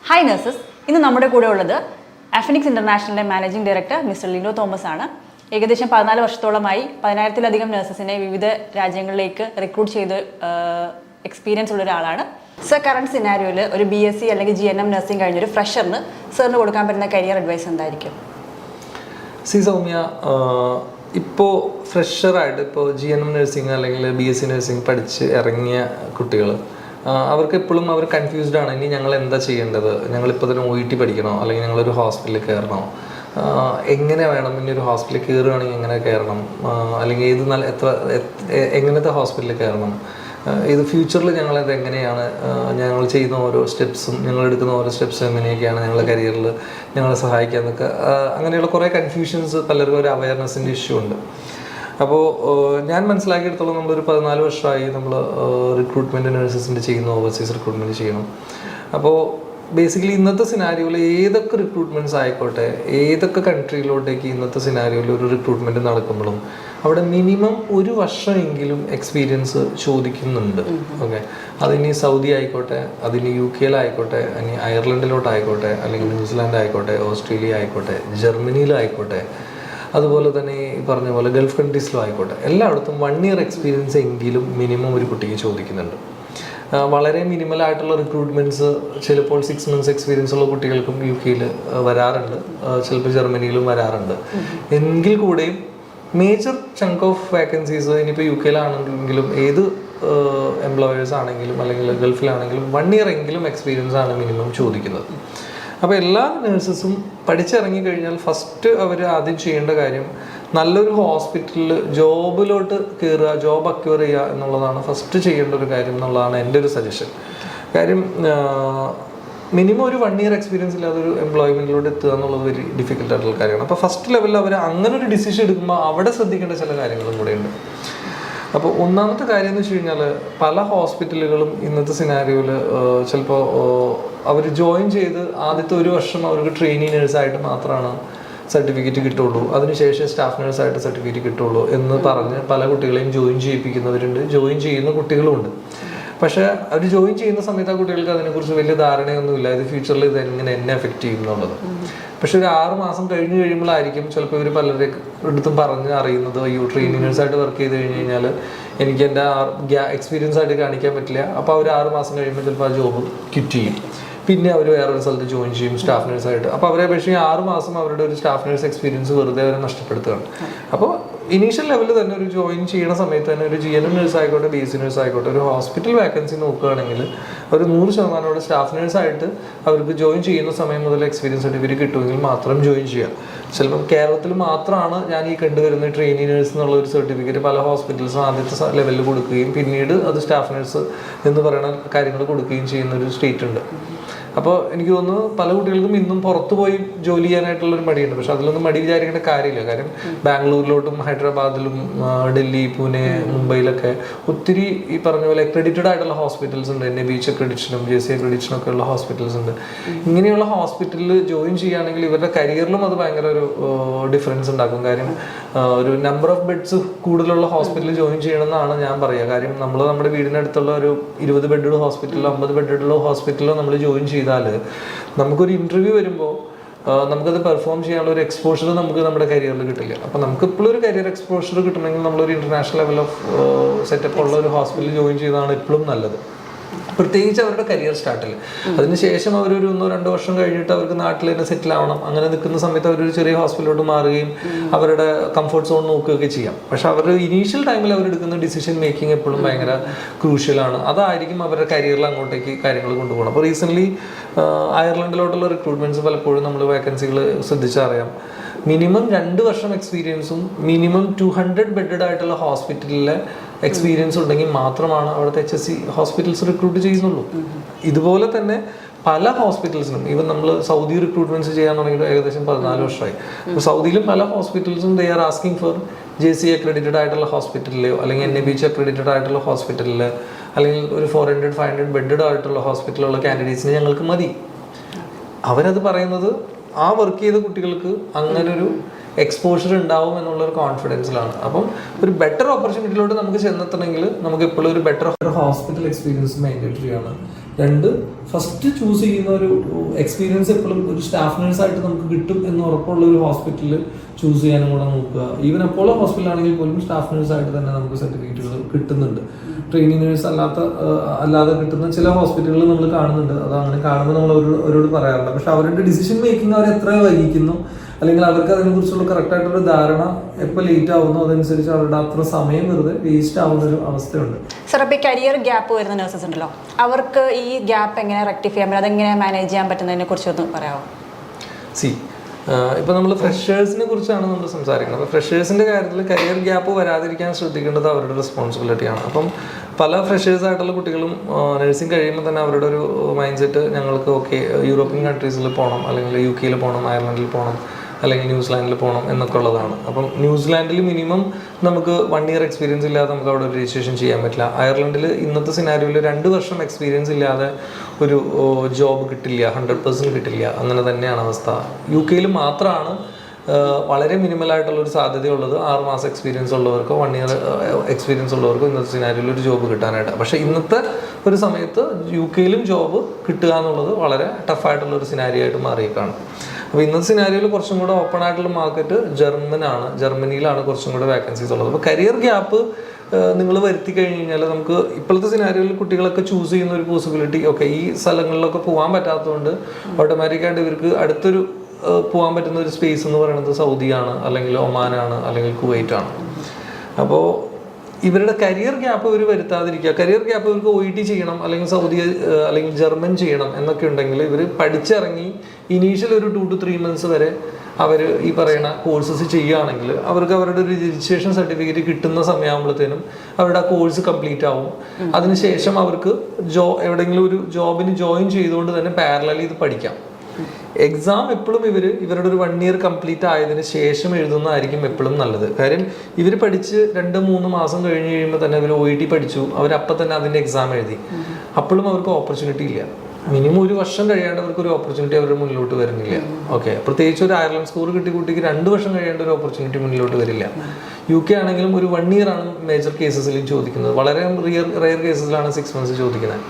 Hi nurses, ഇന്ന് നമ്മുടെ കൂടെ ഉള്ളത് അഫിനിക്സ് ഇന്റർനാഷണലിലെ managing director mister Lino Thomas ആണ്. ഏകദേശം 14 വർഷത്തോളമായി 10,000-ലധികം നഴ്സസിനെ വിവിധ രാജ്യങ്ങളിലേക്ക് റിക്രൂട്ട് ചെയ്ത് എക്സ്പീരിയൻസ് ഉള്ള ഒരാളാണ്. സർ, കറണ്ട് സിനാരിയോയിൽ ഒരു BSc അല്ലെങ്കിൽ GNM നഴ്സിംഗ് കഴിഞ്ഞൊരു ഫ്രഷറിന് സാറിന് കൊടുക്കാൻ പറ്റുന്ന കരിയർ അഡ്വൈസ് എന്തായിരിക്കും? സൗമ്യ, ഇപ്പോൾ ഫ്രഷറായിട്ട് ഇപ്പോൾ GNM നഴ്സിംഗ് അല്ലെങ്കിൽ BSc നഴ്സിംഗ് പഠിച്ച് ഇറങ്ങിയ കുട്ടികൾ അവർക്ക് എപ്പോഴും അവർ കൺഫ്യൂസ്ഡ് ആണ്. ഇനി ഞങ്ങൾ എന്താ ചെയ്യേണ്ടത്? ഞങ്ങളിപ്പോൾ തന്നെ OET പഠിക്കണോ, അല്ലെങ്കിൽ ഞങ്ങളൊരു ഹോസ്പിറ്റലിൽ കയറണോ, എങ്ങനെ വേണം, ഇനി ഒരു ഹോസ്പിറ്റലിൽ കയറുകയാണെങ്കിൽ എങ്ങനെ കയറണം, അല്ലെങ്കിൽ എങ്ങനത്തെ ഹോസ്പിറ്റലിൽ കയറണം, ഇത് ഫ്യൂച്ചറിൽ ഞങ്ങളത് എങ്ങനെയാണ്, ഞങ്ങൾ ചെയ്യുന്ന ഓരോ സ്റ്റെപ്സും, ഞങ്ങൾ എടുക്കുന്ന ഓരോ സ്റ്റെപ്സും എങ്ങനെയൊക്കെയാണ് ഞങ്ങളുടെ കരിയറിൽ ഞങ്ങളെ സഹായിക്കുക എന്നൊക്കെ, അങ്ങനെയുള്ള കുറേ കൺഫ്യൂഷൻസ്, പലർക്കും ഒരു അവയർനെസ്സിൻ്റെ ഇഷ്യൂ ഉണ്ട്. അപ്പോൾ ഞാൻ മനസ്സിലാക്കിയെടുത്തോളം നമ്മളൊരു 14 വർഷമായി നമ്മൾ റിക്രൂട്ട്മെൻറ്റ് നഴ്സസിൻ്റെ ചെയ്യുന്നു, ഓവർസീസ് റിക്രൂട്ട്മെൻറ്റ് ചെയ്യണം. അപ്പോൾ ബേസിക്കലി ഇന്നത്തെ സിനാരിയോയിൽ ഏതൊക്കെ റിക്രൂട്ട്മെൻറ്റ്സ് ആയിക്കോട്ടെ, ഏതൊക്കെ കൺട്രിയിലോട്ടേക്ക് ഇന്നത്തെ സിനാരിയോയിൽ ഒരു റിക്രൂട്ട്മെൻറ്റ് നടക്കുമ്പോഴും അവിടെ മിനിമം 1 വർഷമെങ്കിലും എക്സ്പീരിയൻസ് ചോദിക്കുന്നുണ്ട്. ഓക്കെ, അതിനി സൗദി ആയിക്കോട്ടെ, അതിനി UK ഇനി അയർലൻഡിലോട്ടായിക്കോട്ടെ, അല്ലെങ്കിൽ ന്യൂസിലാൻഡ് ആയിക്കോട്ടെ, ഓസ്ട്രേലിയ ആയിക്കോട്ടെ, ജർമ്മനിയിലായിക്കോട്ടെ, അതുപോലെ തന്നെ ഈ പറഞ്ഞ പോലെ ഗൾഫ് കൺട്രീസിലും ആയിക്കോട്ടെ, എല്ലായിടത്തും 1 ഇയർ എക്സ്പീരിയൻസ് എങ്കിലും മിനിമം ഒരു കുട്ടിക്ക് ചോദിക്കുന്നുണ്ട്. വളരെ മിനിമലായിട്ടുള്ള റിക്രൂട്ട്മെൻറ്റ്സ് ചിലപ്പോൾ 6 മന്ത്സ് എക്സ്പീരിയൻസ് ഉള്ള കുട്ടികൾക്കും UK വരാറുണ്ട്, ചിലപ്പോൾ ജർമ്മനിയിലും വരാറുണ്ട്. എങ്കിൽ കൂടെയും മേജർ ചങ്ക് ഓഫ് വേക്കൻസീസ് ഇനിയിപ്പോൾ UK ഏത് എംപ്ലോയേഴ്സ് ആണെങ്കിലും അല്ലെങ്കിൽ ഗൾഫിലാണെങ്കിലും 1 ഇയർ എങ്കിലും എക്സ്പീരിയൻസ് ആണ് മിനിമം ചോദിക്കുന്നത്. അപ്പോൾ എല്ലാ നഴ്സസും പഠിച്ചിറങ്ങി കഴിഞ്ഞാൽ ഫസ്റ്റ് അവർ ആദ്യം ചെയ്യേണ്ട കാര്യം നല്ലൊരു ഹോസ്പിറ്റലിൽ ജോബിലോട്ട് കയറുക, ജോബ് അക്വയർ ചെയ്യുക എന്നുള്ളതാണ് ഫസ്റ്റ് ചെയ്യേണ്ട ഒരു കാര്യം എന്നുള്ളതാണ് എൻ്റെ ഒരു സജഷൻ. കാര്യം മിനിമം ഒരു 1 ഇയർ എക്സ്പീരിയൻസ് ഇല്ലാതെ ഒരു എംപ്ലോയ്മെൻറ്റിലോട്ട് എത്തുക എന്നുള്ളത് വെരി ഡിഫിക്കൽട്ട് ആയിട്ടുള്ള കാര്യമാണ്. അപ്പോൾ ഫസ്റ്റ് ലെവലിൽ അവർ അങ്ങനെ ഒരു ഡിസിഷൻ എടുക്കുമ്പോൾ അവിടെ ശ്രദ്ധിക്കേണ്ട ചില കാര്യങ്ങളും കൂടെയുണ്ട്. അപ്പോൾ ഒന്നാമത്തെ കാര്യം എന്ന് വെച്ച് കഴിഞ്ഞാൽ പല ഹോസ്പിറ്റലുകളും ഇന്നത്തെ സിനാരിയോയിൽ ചിലപ്പോൾ അവർ ജോയിൻ ചെയ്ത് ആദ്യത്തെ 1 വർഷം അവർക്ക് ട്രെയിനിങ് നേഴ്സായിട്ട് മാത്രമാണ് സർട്ടിഫിക്കറ്റ് കിട്ടുള്ളൂ, അതിനുശേഷം സ്റ്റാഫ് നേഴ്സായിട്ട് സർട്ടിഫിക്കറ്റ് കിട്ടുള്ളൂ എന്ന് പറഞ്ഞ് പല കുട്ടികളെയും ജോയിൻ ചെയ്യിപ്പിക്കുന്നവരുണ്ട്, ജോയിൻ ചെയ്യുന്ന കുട്ടികളുമുണ്ട്. പക്ഷേ അവർ ജോയിൻ ചെയ്യുന്ന സമയത്ത് ആ കുട്ടികൾക്ക് അതിനെക്കുറിച്ച് വലിയ ധാരണയൊന്നുമില്ല, ഇത് ഫ്യൂച്ചറിൽ ഇത് എന്നെ എഫക്റ്റ് ചെയ്യും എന്നുള്ളത്. പക്ഷെ ഒരു 6 മാസം കഴിഞ്ഞ് കഴിയുമ്പോഴായിരിക്കും ചിലപ്പോൾ ഇവർ പലരുടെ അടുത്തും പറഞ്ഞ് അറിയുന്നത്, അയ്യോ ട്രെയിനിങ് നേഴ്സായിട്ട് വർക്ക് ചെയ്ത് കഴിഞ്ഞ് കഴിഞ്ഞാൽ എനിക്ക് എൻ്റെ എക്സ്പീരിയൻസ് ആയിട്ട് കാണിക്കാൻ പറ്റില്ല. അപ്പോൾ അവർ 6 മാസം കഴിയുമ്പോൾ ചിലപ്പോൾ ആ ജോബ് ക്വിറ്റ് ചെയ്യും, പിന്നെ അവർ വേറൊരു സ്ഥലത്ത് ജോയിൻ ചെയ്യും സ്റ്റാഫ് നേഴ്സായിട്ട്. അപ്പോൾ അവരെ പക്ഷേ 6 മാസം അവരുടെ ഒരു സ്റ്റാഫ് നേഴ്സ് എക്സ്പീരിയൻസ് വെറുതെ അവരെ നഷ്ടപ്പെടുത്തുകയാണ്. അപ്പോൾ ഇനീഷ്യൽ ലെവലിൽ തന്നെ ഒരു ജോയിൻ ചെയ്യുന്ന സമയത്ത് തന്നെ ഒരു GNM നേഴ്സ് ആയിക്കോട്ടെ, BSc നേഴ്സ് ആയിക്കോട്ടെ, ഒരു ഹോസ്പിറ്റൽ വേക്കൻസി നോക്കുകയാണെങ്കിൽ ഒരു 100% സ്റ്റാഫ് നേഴ്സായിട്ട് അവർക്ക് ജോയിൻ ചെയ്യുന്ന സമയം മുതൽ എക്സ്പീരിയൻസ് സർട്ടിഫിക്കറ്റ് കിട്ടുമെങ്കിൽ മാത്രം ജോയിൻ ചെയ്യാം. ചിലപ്പം കേരളത്തിൽ മാത്രമാണ് ഞാൻ ഈ കണ്ടുവരുന്ന ട്രെയിനിങ് നേഴ്സ് എന്നുള്ള ഒരു സർട്ടിഫിക്കറ്റ് പല ഹോസ്പിറ്റൽസും ആദ്യത്തെ ലെവലിൽ കൊടുക്കുകയും പിന്നീട് അത് സ്റ്റാഫ് നേഴ്സ് എന്ന് പറയുന്ന കാര്യങ്ങൾ കൊടുക്കുകയും ചെയ്യുന്ന ഒരു സ്റ്റേറ്റ് ഉണ്ട്. അപ്പോൾ എനിക്ക് തോന്നുന്നു പല കുട്ടികൾക്കും ഇന്നും പുറത്തു പോയി ജോലി ചെയ്യാനായിട്ടുള്ളൊരു മടിയുണ്ട്. പക്ഷെ അതിലൊന്നും മടി വിചാരിക്കേണ്ട കാര്യമില്ല. കാര്യം ബാംഗ്ലൂരിലോട്ടും ഹൈദരാബാദിലും ഡൽഹി, പൂനെ, മുംബൈയിലൊക്കെ ഒത്തിരി ഈ പറഞ്ഞ പോലെ അക്രഡിറ്റഡ് ആയിട്ടുള്ള ഹോസ്പിറ്റൽസ് ഉണ്ട്. NABH അക്രഡിറ്റേഷനും JC അക്രഡിറ്റേഷനും ഒക്കെ ഉള്ള ഹോസ്പിറ്റൽസ് ഉണ്ട്. ഇങ്ങനെയുള്ള ഹോസ്പിറ്റലിൽ ജോയിൻ ചെയ്യുകയാണെങ്കിൽ ഇവരുടെ കരിയറിലും അത് ഭയങ്കര ഒരു ഡിഫറൻസ് ഉണ്ടാക്കും. കാര്യം ഒരു നമ്പർ ഓഫ് ബെഡ്സ് കൂടുതലുള്ള ഹോസ്പിറ്റലിൽ ജോയിൻ ചെയ്യണമെന്നാണ് ഞാൻ പറയുക. കാര്യം നമ്മൾ നമ്മുടെ വീടിനടുത്തുള്ള ഒരു 20 ബെഡുള്ള ഹോസ്പിറ്റലിലോ 50 ബെഡുള്ള ഹോസ്പിറ്റലിലോ നമ്മൾ ജോയിൻ ചെയ്താൽ നമുക്കൊരു ഇന്റർവ്യൂ വരുമ്പോൾ നമുക്കത് പെർഫോം ചെയ്യാനുള്ള ഒരു എക്സ്പോഷർ നമുക്ക് നമ്മുടെ കരിയറിൽ കിട്ടില്ല. അപ്പോൾ നമുക്ക് ഇപ്പോഴും ഒരു കരിയർ എക്സ്പോഷർ കിട്ടണമെങ്കിൽ നമ്മളൊരു ഇന്റർനാഷണൽ ലെവൽ ഓഫ് സെറ്റപ്പ് ഉള്ള ഒരു ഹോസ്പിറ്റലിൽ ജോയിൻ ചെയ്തതാണ് ഇപ്പോഴും നല്ലത്, പ്രത്യേകിച്ച് അവരുടെ കരിയർ സ്റ്റാർട്ടിൽ. അതിനുശേഷം അവരൊരു 1-2 വർഷം കഴിഞ്ഞിട്ട് അവർക്ക് നാട്ടിൽ തന്നെ സെറ്റിൽ ആവണം. അങ്ങനെ നിൽക്കുന്ന സമയത്ത് അവരൊരു ചെറിയ ഹോസ്പിറ്റലിലോട്ട് മാറുകയും അവരുടെ കംഫർട്ട് സോൺ നോക്കുകയൊക്കെ ചെയ്യാം. പക്ഷെ അവരുടെ ഇനീഷ്യൽ ടൈമിൽ അവരെടുക്കുന്ന ഡിസിഷൻ മേക്കിംഗ് എപ്പോഴും ഭയങ്കര ക്രൂഷ്യലാണ്. അതായിരിക്കും അവരുടെ കരിയറിൽ അങ്ങോട്ടേക്ക് കാര്യങ്ങൾ കൊണ്ടുപോകണം. അപ്പോൾ റീസെൻ്റ്ലി അയർലൻഡിലോട്ടുള്ള റിക്രൂട്ട്മെൻറ്റ്സ് പലപ്പോഴും നമ്മൾ വേക്കൻസികൾ ശ്രദ്ധിച്ചറിയാം. മിനിമം 2 വർഷം എക്സ്പീരിയൻസും മിനിമം 200 ബെഡഡ് ആയിട്ടുള്ള ഹോസ്പിറ്റലിലെ എക്സ്പീരിയൻസ് ഉണ്ടെങ്കിൽ മാത്രമാണ് അവിടുത്തെ HSC ഹോസ്പിറ്റൽസ് റിക്രൂട്ട് ചെയ്യുന്നുള്ളൂ. ഇതുപോലെ തന്നെ പല ഹോസ്പിറ്റൽസിനും ഈവൻ നമ്മൾ സൗദി റിക്രൂട്ട്മെന്റ്സ് ചെയ്യാൻ തുടങ്ങിയിട്ട് ഏകദേശം 14 വർഷമായി. അപ്പോൾ സൗദിയിലും പല ഹോസ്പിറ്റൽസും they are asking for JC accredited ആയിട്ടുള്ള ഹോസ്പിറ്റലിലെയോ അല്ലെങ്കിൽ NABH അക്രഡിറ്റഡ് ആയിട്ടുള്ള ഹോസ്പിറ്റലിൽ അല്ലെങ്കിൽ ഒരു 400-500 ബെഡഡ് ആയിട്ടുള്ള ഹോസ്പിറ്റലുള്ള കാൻഡിഡേറ്റ്സിന് ഞങ്ങൾക്ക് മതി. അവരത് പറയുന്നത് ആ വർക്ക് ചെയ്ത കുട്ടികൾക്ക് അങ്ങനെ ഒരു എക്സ്പോഷർ ഉണ്ടാവും എന്നുള്ളൊരു കോൺഫിഡൻസിലാണ്. അപ്പം ഒരു ബെറ്റർ ഓപ്പർച്യൂണിറ്റിയിലോട്ട് നമുക്ക് ചെന്നെത്തണമെങ്കിൽ നമുക്ക് എപ്പോഴും ഒരു ബെറ്റർ ഹോസ്പിറ്റൽ എക്സ്പീരിയൻസ് മെയിൻറ്റെയിൻ ചെയ്യണം. രണ്ട്, ഫസ്റ്റ് ചൂസ് ചെയ്യുന്ന ഒരു എക്സ്പീരിയൻസ് എപ്പോഴും ഒരു സ്റ്റാഫ് നേഴ്സായിട്ട് നമുക്ക് കിട്ടും എന്ന് ഉറപ്പുള്ള ഒരു ഹോസ്പിറ്റലിൽ ചൂസ് ചെയ്യാനും കൂടെ നോക്കുക. ഈവൻ അപ്പോളോ ഹോസ്പിറ്റലാണെങ്കിൽ പോലും സ്റ്റാഫ് നേഴ്സായിട്ട് തന്നെ നമുക്ക് സർട്ടിഫിക്കറ്റുകൾ കിട്ടുന്നുണ്ട്. ട്രെയിനിങ് നേഴ്സ് അല്ലാതെ കിട്ടുന്ന ചില ഹോസ്പിറ്റലുകൾ നമ്മൾ കാണുന്നുണ്ട്. അത് അങ്ങനെ കാണുമ്പോൾ നമ്മൾ അവരോട് പറയാറുണ്ട്. പക്ഷെ അവരുടെ ഡിസിഷൻ മേക്കിംഗ് അവർ എത്ര വൈകിക്കുന്നു, അല്ലെങ്കിൽ അവർക്ക് അതിനെക്കുറിച്ചുള്ള കറക്റ്റായിട്ടുള്ള ധാരണ എപ്പോൾ ലേറ്റ് ആവുന്നു അതനുസരിച്ച് അവരുടെ അത്ര സമയം വെറുതെ വേസ്റ്റ് ആവുന്ന ഒരു അവസ്ഥയുണ്ട്. സാർ, ഇപ്പോൾ ഈ കരിയർ ഗ്യാപ്പ് വരുന്ന നഴ്സസ് ഉണ്ടല്ലോ, അവർക്ക് ഈ ഗ്യാപ്പ് എങ്ങനെ റെക്ടിഫൈ ചെയ്യാൻ പറ്റും, അതെങ്ങനെ മാനേജ് ചെയ്യാൻ പറ്റുന്നതിനെ കുറിച്ചൊന്ന് പറയാമോ? ഇപ്പോൾ നമ്മൾ ഫ്രഷേഴ്സിനെ കുറിച്ചാണ് നമ്മൾ സംസാരിക്കുന്നത്. അപ്പോൾ ഫ്രഷേഴ്സിൻ്റെ കാര്യത്തിൽ കരിയർ ഗ്യാപ്പ് വരാതിരിക്കാൻ ശ്രദ്ധിക്കേണ്ടത് അവരുടെ റെസ്പോൺസിബിലിറ്റിയാണ്. അപ്പം പല ഫ്രഷേഴ്സായിട്ടുള്ള കുട്ടികളും നഴ്സിംഗ് കഴിയുമ്പോൾ തന്നെ അവരുടെ ഒരു മൈൻഡ് സെറ്റ് ഞങ്ങൾക്ക് ഓക്കെ യൂറോപ്യൻ കൺട്രീസിൽ പോകണം, അല്ലെങ്കിൽ UK പോകണം, അയർലൻഡിൽ പോകണം, അല്ലെങ്കിൽ ന്യൂസിലാൻഡിൽ പോകണം എന്നൊക്കെ ഉള്ളതാണ്. അപ്പം ന്യൂസിലാൻഡിൽ മിനിമം നമുക്ക് 1 year എക്സ്പീരിയൻസ് ഇല്ലാതെ നമുക്ക് അവിടെ രജിസ്ട്രേഷൻ ചെയ്യാൻ പറ്റില്ല. അയർലൻഡിൽ ഇന്നത്തെ സിനാരിയോയിൽ 2 വർഷം എക്സ്പീരിയൻസ് ഇല്ലാതെ ഒരു ജോബ് കിട്ടില്ല, 100% കിട്ടില്ല. അങ്ങനെ തന്നെയാണ് അവസ്ഥ. UK മാത്രമാണ് വളരെ മിനിമലായിട്ടുള്ളൊരു സാധ്യതയുള്ളത്. 6 മാസം എക്സ്പീരിയൻസ് ഉള്ളവർക്കോ 1 year എക്സ്പീരിയൻസ് ഉള്ളവർക്കോ ഇന്നത്തെ സിനാരിയോയിൽ ഒരു ജോബ് കിട്ടാനായിട്ട്. പക്ഷേ ഇന്നത്തെ ഒരു സമയത്ത് UK ജോബ് കിട്ടുക എന്നുള്ളത് വളരെ ടഫായിട്ടുള്ളൊരു സിനാരിയോ ആയിട്ട് മാറിയേക്കാണ്. അപ്പോൾ ഇന്നത്തെ സിനാരിയോയിൽ കുറച്ചും കൂടെ ഓപ്പൺ ആയിട്ടുള്ള മാർക്കറ്റ് ജർമ്മനിയിലാണ് കുറച്ചും കൂടെ വേക്കൻസീസ് ഉള്ളത്. അപ്പോൾ കരിയർ ഗ്യാപ്പ് നിങ്ങൾ വരുത്തി കഴിഞ്ഞ് കഴിഞ്ഞാൽ നമുക്ക് ഇപ്പോഴത്തെ സിനാരിയോയിൽ കുട്ടികളൊക്കെ ചൂസ് ചെയ്യുന്ന ഒരു പോസിബിലിറ്റി, ഓക്കെ ഈ സ്ഥലങ്ങളിലൊക്കെ പോകാൻ പറ്റാത്തതുകൊണ്ട് ഓട്ടോമാറ്റിക്കായിട്ട് ഇവർക്ക് അടുത്തൊരു പോകാൻ പറ്റുന്ന ഒരു സ്പേസ് എന്ന് പറയുന്നത് സൗദിയാണ്, അല്ലെങ്കിൽ ഒമാനാണ്, അല്ലെങ്കിൽ കുവൈറ്റാണ്. അപ്പോൾ ഇവരുടെ കരിയർ ഗ്യാപ്പ് ഇവർ വരുത്താതിരിക്കുക. കരിയർ ഗ്യാപ്പ് ഇവർക്ക് OET ചെയ്യണം, അല്ലെങ്കിൽ സൗദി അല്ലെങ്കിൽ ജർമ്മൻ ചെയ്യണം എന്നൊക്കെ ഉണ്ടെങ്കിൽ ഇവർ പഠിച്ചിറങ്ങി ഇനീഷ്യൽ ഒരു 2 to 3 months വരെ അവർ ഈ പറയുന്ന കോഴ്സസ് ചെയ്യുകയാണെങ്കിൽ അവർക്ക് അവരുടെ ഒരു രജിസ്ട്രേഷൻ സർട്ടിഫിക്കറ്റ് കിട്ടുന്ന സമയമാകുമ്പോഴത്തേനും അവരുടെ ആ കോഴ്സ് കംപ്ലീറ്റ് ആവും. അതിനുശേഷം അവർക്ക് എവിടെയെങ്കിലും ഒരു ജോബിന് ജോയിൻ ചെയ്തുകൊണ്ട് തന്നെ പാരലലി ഇത് പഠിക്കാം. എക്സാം എപ്പോഴും ഇവരുടെ ഒരു 1 year കംപ്ലീറ്റ് ആയതിനു ശേഷം എഴുതുന്നതായിരിക്കും എപ്പോഴും നല്ലത്. കാര്യം ഇവർ പഠിച്ച് 2-3 മാസം കഴിഞ്ഞ് കഴിയുമ്പോൾ തന്നെ അവർ OET പഠിച്ചു, അവരപ്പം തന്നെ അതിൻ്റെ എക്സാം എഴുതി. അപ്പോഴും അവർക്ക് ഓപ്പർച്യൂണിറ്റി ഇല്ല. മിനിമം 1 വർഷം കഴിയാണ്ട് അവർക്ക് ഒരു ഓപ്പർച്യൂണിറ്റി അവരുടെ മുന്നിലോട്ട് വരുന്നില്ല. ഓക്കെ, പ്രത്യേകിച്ച് ഒരു അയർലൻഡ് സ്കോർ കിട്ടിയ കുട്ടിക്ക് 2 വർഷം കഴിയേണ്ട ഒരു ഓപ്പർച്യൂണിറ്റി മുന്നിലോട്ട് വരില്ല. UK ആണെങ്കിലും ഒരു 1 year ആണ് മേജർ കേസസിൽ ചോദിക്കുന്നത്. വളരെ റെയർ കേസസിലാണ് 6 months ചോദിക്കുന്നത്.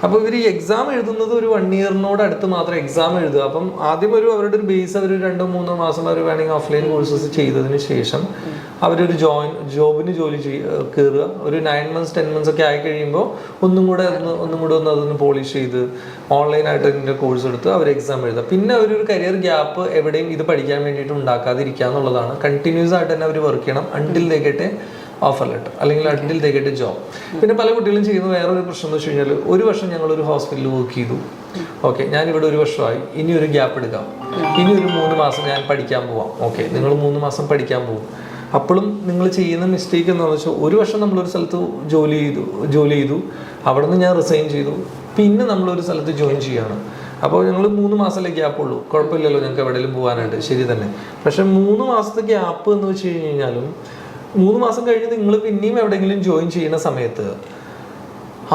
അപ്പോൾ ഇവർ ഈ എക്സാം എഴുതുന്നത് ഒരു 1 year അടുത്ത് മാത്രം എക്സാം എഴുതുക. അപ്പം ആദ്യം അവരുടെ ഒരു ബേസ് അവർ 2-3 മാസം അവർ വേണമെങ്കിൽ ഓഫ്ലൈൻ കോഴ്സസ് ചെയ്തതിന് ശേഷം അവരൊരു ജോബിന് കയറുക. ഒരു 9 months 10 months ഒക്കെ ആയി കഴിയുമ്പോൾ ഒന്നും കൂടെ അതൊന്ന് പോളിഷ് ചെയ്ത് ഓൺലൈനായിട്ട് ഇതിൻ്റെ കോഴ്സ് എടുത്ത് അവർ എക്സാം എഴുതുക. പിന്നെ അവരൊരു കരിയർ ഗ്യാപ്പ് എവിടെയും ഇത് പഠിക്കാൻ വേണ്ടിയിട്ട് ഉണ്ടാക്കാതിരിക്കുക എന്നുള്ളതാണ്. കണ്ടിന്യൂസ് ആയിട്ട് തന്നെ അവർ വർക്ക് ചെയ്യണം until they get a offer letter, അല്ലെങ്കിൽ until they get a job. പിന്നെ പല കുട്ടികളും ചെയ്യുന്ന വേറൊരു പ്രശ്നം എന്ന് വെച്ച് കഴിഞ്ഞാൽ, 1 വർഷം ഞങ്ങളൊരു ഹോസ്പിറ്റലിൽ വർക്ക് ചെയ്തു, ഓക്കെ ഞാനിവിടെ 1 വർഷമായി, ഇനി ഒരു ഗ്യാപ്പ് എടുക്കാം, ഇനി ഒരു 3 മാസം ഞാൻ പഠിക്കാൻ പോവാം. ഓക്കെ, നിങ്ങൾ 3 മാസം പഠിക്കാൻ പോകും. അപ്പോഴും നിങ്ങൾ ചെയ്യുന്ന മിസ്റ്റേക്ക് എന്താണെന്ന് വെച്ചാൽ, 1 വർഷം നമ്മളൊരു സ്ഥലത്ത് ജോലി ചെയ്തു, അവിടെ നിന്ന് ഞാൻ റിസൈൻ ചെയ്തു, പിന്നെ നമ്മളൊരു സ്ഥലത്ത് ജോയിൻ ചെയ്യുകയാണ്. അപ്പോൾ ഞങ്ങൾ 3 മാസമല്ലേ ഗ്യാപ്പുള്ളൂ, കുഴപ്പമില്ലല്ലോ ഞങ്ങൾക്ക് എവിടെയെങ്കിലും പോകാനായിട്ട്, ശരി തന്നെ. പക്ഷെ 3 മാസത്തെ ഗ്യാപ്പ് എന്ന് വെച്ച് കഴിഞ്ഞ് കഴിഞ്ഞാലും 3 മാസം കഴിഞ്ഞ് നിങ്ങൾ പിന്നെയും എവിടെയെങ്കിലും ജോയിൻ ചെയ്യുന്ന സമയത്ത്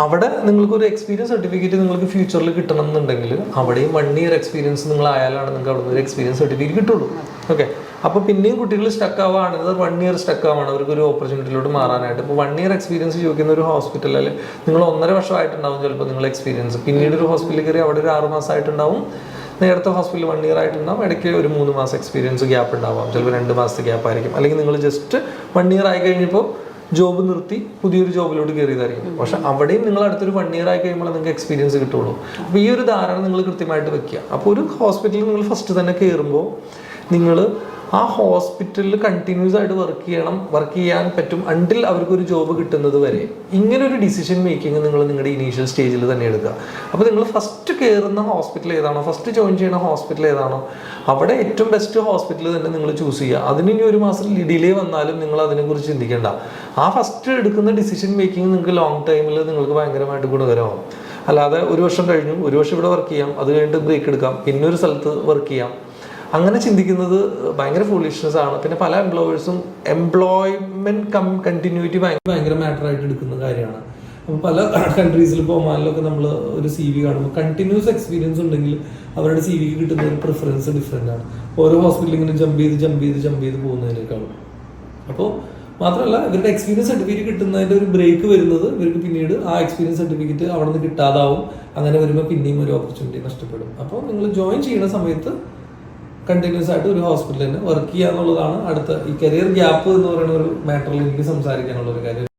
അവിടെ നിങ്ങൾക്കൊരു എക്സ്പീരിയൻസ് സർട്ടിഫിക്കറ്റ് നിങ്ങൾക്ക് ഫ്യൂച്ചറിൽ കിട്ടണം എന്നുണ്ടെങ്കിൽ അവിടെയും 1 year എക്സ്പീരിയൻസ് നിങ്ങൾ ആയാലാണ് നിങ്ങൾക്ക് അവിടെ നിന്ന് ഒരു എക്സ്പീരിയൻസ് സർട്ടിഫിക്കറ്റ് കിട്ടുള്ളൂ. ഓക്കെ, അപ്പോൾ പിന്നെയും കുട്ടികൾ സ്റ്റക്ക് ആവുകയാണെങ്കിൽ 1 year സ്റ്റക്ക് ആവുകയാണ് അവർക്കൊരു ഓപ്പർച്യൂണിറ്റിയിലോട്ട് മാറാനായിട്ട്. ഇപ്പോൾ 1 year എക്സ്പീരിയൻസ് ചോദിക്കുന്ന ഒരു ഹോസ്പിറ്റലിൽ നിങ്ങൾ 1.5 വർഷമായിട്ടുണ്ടാവും ചിലപ്പോൾ നിങ്ങൾ എക്സ്പീരിയൻസ്. പിന്നീട് ഒരു ഹോസ്പിറ്റലിൽ കയറി അവിടെ ഒരു 6 മാസമായിട്ടുണ്ടാവും, നേരത്തെ ഹോസ്പിറ്റലിൽ 1 year ആയിട്ടുണ്ടാവും, ഇടയ്ക്ക് ഒരു 3 മാസം എക്സ്പീരിയൻസ് ഗ്യാപ്പ് ഉണ്ടാവാം, ചിലപ്പോൾ 2 മാസത്തെ ഗ്യാപ്പ് ആയിരിക്കും. അല്ലെങ്കിൽ നിങ്ങൾ ജസ്റ്റ് 1 year ആയി കഴിഞ്ഞപ്പോൾ ജോബ് നിർത്തി പുതിയൊരു ജോബിലോട്ട് കയറിയതായിരിക്കും. പക്ഷെ അവിടെയും നിങ്ങൾ അടുത്തൊരു 1 year ആയി കഴിയുമ്പോൾ നിങ്ങൾക്ക് എക്സ്പീരിയൻസ് കിട്ടുള്ളൂ. അപ്പോൾ ഈ ഒരു ധാരണ നിങ്ങൾ കൃത്യമായിട്ട് വെക്കുക. അപ്പോൾ ഒരു ഹോസ്പിറ്റലിൽ നിങ്ങൾ ഫസ്റ്റ് തന്നെ കയറുമ്പോൾ നിങ്ങൾ ആ ഹോസ്പിറ്റലിൽ കണ്ടിന്യൂസ് ആയിട്ട് വർക്ക് ചെയ്യാൻ പറ്റും അണ്ടിൽ അവർക്കൊരു ജോബ് കിട്ടുന്നത് വരെ. ഇങ്ങനെ ഒരു ഡിസിഷൻ മേക്കിംഗ് നിങ്ങൾ നിങ്ങളുടെ ഇനീഷ്യൽ സ്റ്റേജിൽ തന്നെ എടുക്കുക. അപ്പോൾ നിങ്ങൾ ഫസ്റ്റ് കയറുന്ന ഹോസ്പിറ്റൽ ഏതാണോ, ഫസ്റ്റ് ജോയിൻ ചെയ്യുന്ന ഹോസ്പിറ്റൽ ഏതാണോ, അവിടെ ഏറ്റവും ബെസ്റ്റ് ഹോസ്പിറ്റൽ തന്നെ നിങ്ങൾ ചൂസ് ചെയ്യുക. അതിന് ഇനി 1 മാസം ഡിലേ വന്നാലും നിങ്ങൾ അതിനെക്കുറിച്ച് ചിന്തിക്കേണ്ട. ആ ഫസ്റ്റ് എടുക്കുന്ന ഡിസിഷൻ മേക്കിംഗ് നിങ്ങൾക്ക് ലോങ് ടൈമിൽ നിങ്ങൾക്ക് ഭയങ്കരമായിട്ട് ഗുണകരമാവും. അല്ലാതെ 1 വർഷം കഴിഞ്ഞു, 1 വർഷം ഇവിടെ വർക്ക് ചെയ്യാം, അത് കഴിഞ്ഞിട്ട് ബ്രേക്ക് എടുക്കാം, പിന്നെ ഒരു സ്ഥലത്ത് വർക്ക് ചെയ്യാം, അങ്ങനെ ചിന്തിക്കുന്നത് ഭയങ്കര ഫൂളിഷ്നെസ് ആണ്. പിന്നെ പല എംപ്ലോയേഴ്സും എംപ്ലോയ്മെന്റ് കണ്ടിന്യൂറ്റി ഭയങ്കര മാറ്റർ ആയിട്ട് എടുക്കുന്ന കാര്യമാണ്. അപ്പോൾ പല കൺട്രീസിൽ ഇപ്പോൾ ഒമാനിലൊക്കെ നമ്മൾ ഒരു CV കാണുമ്പോൾ കണ്ടിന്യൂസ് എക്സ്പീരിയൻസ് ഉണ്ടെങ്കിൽ അവരുടെ CVക്ക് കിട്ടുന്ന ഒരു പ്രിഫറൻസ് ഡിഫറെൻ്റ് ആണ്, ഓരോ ഹോസ്പിറ്റലിൽ ഇങ്ങനെ ജമ്പ് ചെയ്ത് പോകുന്നതിനേക്കാളും. അപ്പോൾ മാത്രമല്ല ഇവരുടെ എക്സ്പീരിയൻസ് സർട്ടിഫിക്കറ്റ് കിട്ടുന്നതിന്റെ ഒരു ബ്രേക്ക് വരുന്നത് ഇവർക്ക് പിന്നീട് ആ എക്സ്പീരിയൻസ് സർട്ടിഫിക്കറ്റ് അവിടെ നിന്ന് കിട്ടാതാവും. അങ്ങനെ വരുമ്പോൾ പിന്നെയും ഒരു ഓപ്പർച്യൂണിറ്റി നഷ്ടപ്പെടും. അപ്പോൾ നിങ്ങൾ ജോയിൻ ചെയ്യുന്ന സമയത്ത് കണ്ടിന്യൂസ് ആയിട്ട് ഒരു ഹോസ്പിറ്റലിൽ തന്നെ വർക്ക് ചെയ്യുക എന്നുള്ളതാണ് അടുത്ത ഈ കരിയർ ഗ്യാപ്പ് എന്ന് പറയുന്ന ഒരു മാറ്ററിൽ എനിക്ക് സംസാരിക്കാനുള്ള ഒരു കാര്യം.